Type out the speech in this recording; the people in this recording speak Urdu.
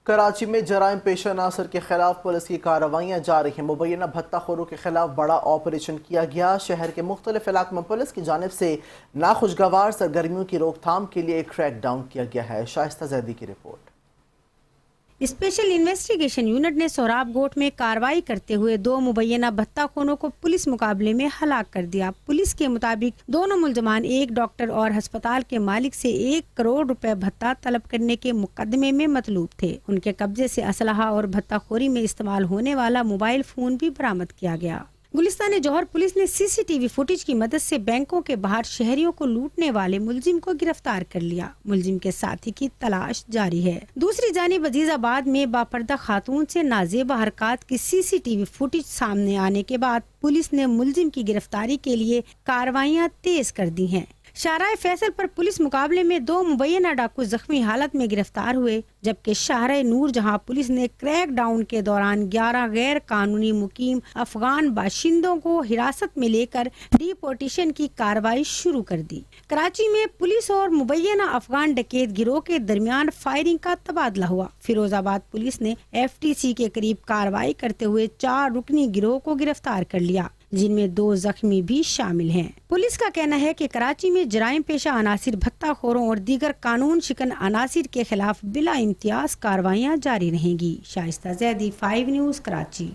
کراچی میں جرائم پیشہ عناصر کے خلاف پولیس کی کارروائیاں جاری ہیں۔ مبینہ بھتہ خوروں کے خلاف بڑا آپریشن کیا گیا۔ شہر کے مختلف علاقوں میں پولیس کی جانب سے ناخوشگوار سرگرمیوں کی روک تھام کے لیے ایک کریک ڈاؤن کیا گیا ہے۔ شائستہ زیدی کی رپورٹ۔ اسپیشل انویسٹیگیشن یونٹ نے سوراب گوٹ میں کارروائی کرتے ہوئے 2 مبینہ بھتہ خوروں کو پولیس مقابلے میں ہلاک کر دیا۔ پولیس کے مطابق دونوں ملزمان ایک ڈاکٹر اور ہسپتال کے مالک سے 1 کروڑ روپے بھتہ طلب کرنے کے مقدمے میں مطلوب تھے۔ ان کے قبضے سے اسلحہ اور بھتہ خوری میں استعمال ہونے والا موبائل فون بھی برآمد کیا گیا۔ گلستان جوہر پولیس نے سی سی ٹی وی فوٹیج کی مدد سے بینکوں کے باہر شہریوں کو لوٹنے والے ملزم کو گرفتار کر لیا۔ ملزم کے ساتھی کی تلاش جاری ہے۔ دوسری جانب عزیز آباد میں باپردہ خاتون سے نازیبا حرکات کی سی سی ٹی وی فوٹیج سامنے آنے کے بعد پولیس نے ملزم کی گرفتاری کے لیے کارروائیاں تیز کر دی ہیں۔ شاہراہ فیصل پر پولیس مقابلے میں 2 مبینہ ڈاکو زخمی حالت میں گرفتار ہوئے، جبکہ شاہراہ نور جہاں پولیس نے کریک ڈاؤن کے دوران 11 غیر قانونی مقیم افغان باشندوں کو حراست میں لے کر ڈیپورٹیشن کی کارروائی شروع کر دی۔ کراچی میں پولیس اور مبینہ افغان ڈکیت گروہ کے درمیان فائرنگ کا تبادلہ ہوا۔ فیروز آباد پولیس نے ایف ٹی سی کے قریب کارروائی کرتے ہوئے 4 رکنی گروہ کو گرفتار کر لیا، جن میں 2 زخمی بھی شامل ہیں۔ پولیس کا کہنا ہے کہ کراچی میں جرائم پیشہ عناصر بھتہ خوروں اور دیگر قانون شکن عناصر کے خلاف بلا امتیاز کارروائیاں جاری رہیں گی۔ شائستہ زیدی، 5 نیوز، کراچی۔